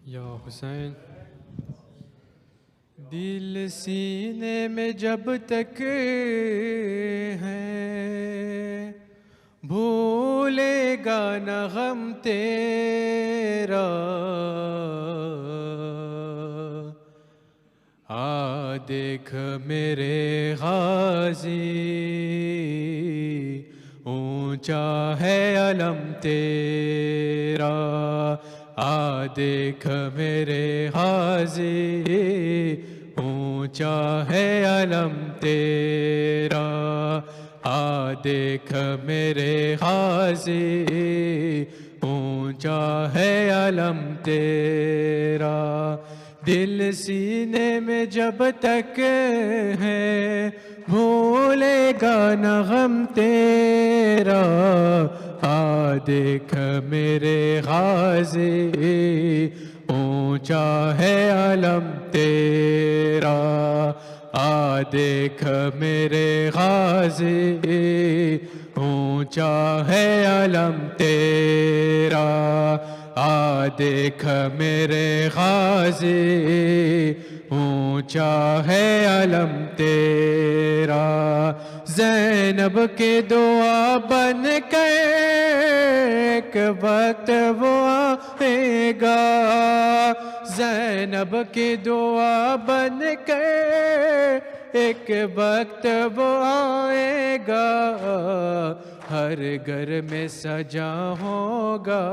یا حسین دل سینے میں جب تک ہے بھولے گا نہ غم تیرا دیکھ میرے غازی اونچا ہے علم تیرا دیکھ میرے غازی اونچا ہے علم تیرا دیکھ میرے غازی اونچا ہے علم تیرا دل سینے میں جب تک ہے بھولے گا نہ غم تیرا دیکھ میرے غازی اونچا ہے علم تیرا دیکھ میرے غازی اونچا ہے علم تیرا دیکھ میرے غازی اونچا ہے علم تیرا زینب کے دعا بن کے ایک وقت وہ آئے گا زینب کی دعا بن کے ایک وقت وہ آئے گا ہر گھر میں سجا ہوگا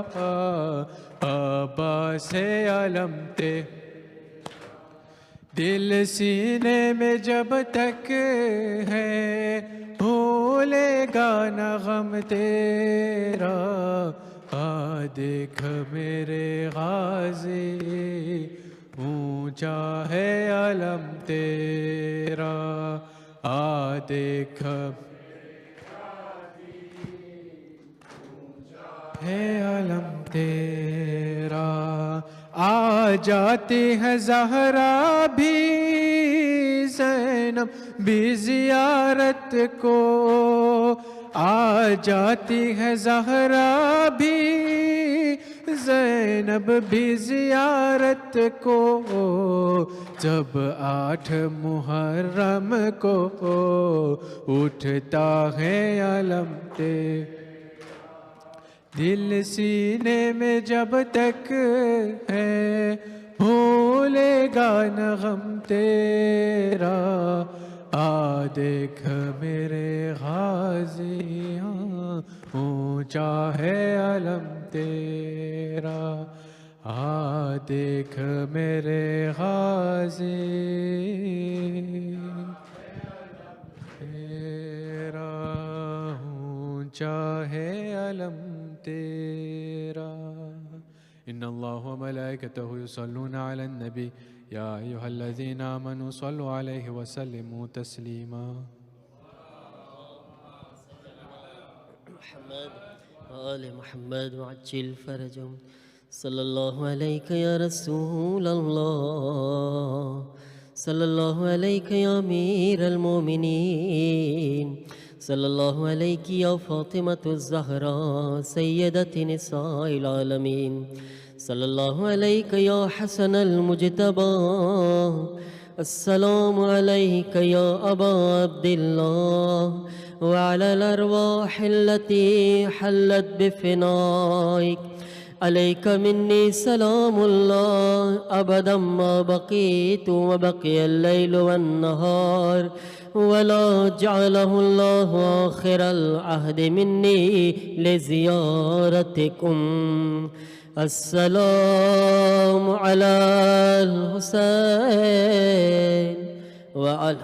عباس علم تیرا دل سینے میں جب تک ہے بھولے گا نہ غم تیرا دیکھ میرے غازی اونچا ہے علم تیرا دیکھ ہے علم تیرا جاتی ہے زہرا بھی زینب بھی زیارت کو جاتی ہے زہرا بھی زینب بھی زیارت کو جب 8 محرم کو اٹھتا ہے علم تیرا دل سینے میں جب تک ہے بھولے گا نہ غم تیرا دیکھ میرے غازی اونچا ہے علم تیرا دیکھ میرے غازی تیرا اونچا ہے علم تیرا ان اللہ و ملائکتہ یصلون علی النبی یا ایہا الذین آمنوا صلوا علیہ وسلموا تسلیما محمد آل محمد وعجل فرجهم صلی اللہ علیک یا رسول اللہ صلی اللہ علیک یا امیر المومنین صلی اللہ علیک یا فاطمة الزہراء سیدۃ نساء العالمین صلی اللہ علیک یا حسن المجتبی السلام علیک یا ابا عبداللہ وعلى الأرواح التي حلت بفنائك عليك مني سلام الله أبدا ما بقيت وبقي الليل والنهار ولا جعله الله آخر العهد مني لزيارتكم السلام على الحسين وعلى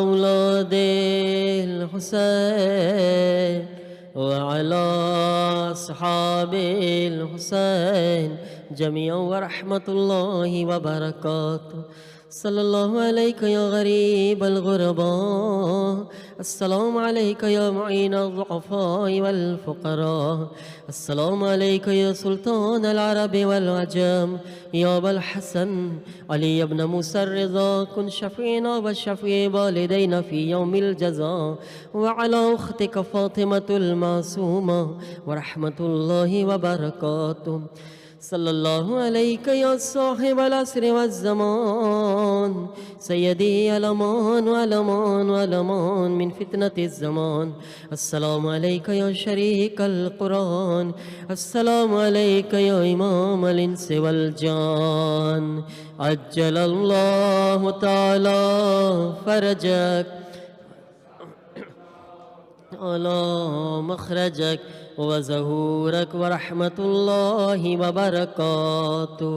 أولاد الحسين وعلى أصحاب الحسين جميعا ورحمة الله وبركاته صلى الله عليك يا غريب الغرباء. السلام عليك يا معين الضعفاء والفقراء. السلام عليك يا سلطان العرب والعجم. يا أبا الحسن علي بن موسى الرضا، كن شفينا وشفي والدينا في يوم الجزاء. وعلى أختك فاطمة المعصومة ورحمة الله وبركاته. صلى الله عليك يا صاحب العصر والزمان، سيدي الأمان والأمان والأمان من فتنة الزمان. السلام عليك يا شريك القرآن. السلام عليك يا إمام الإنس والجان. عجل الله تعالى فرجك على مخرجك وزهورك ورحمة الله وبركاته.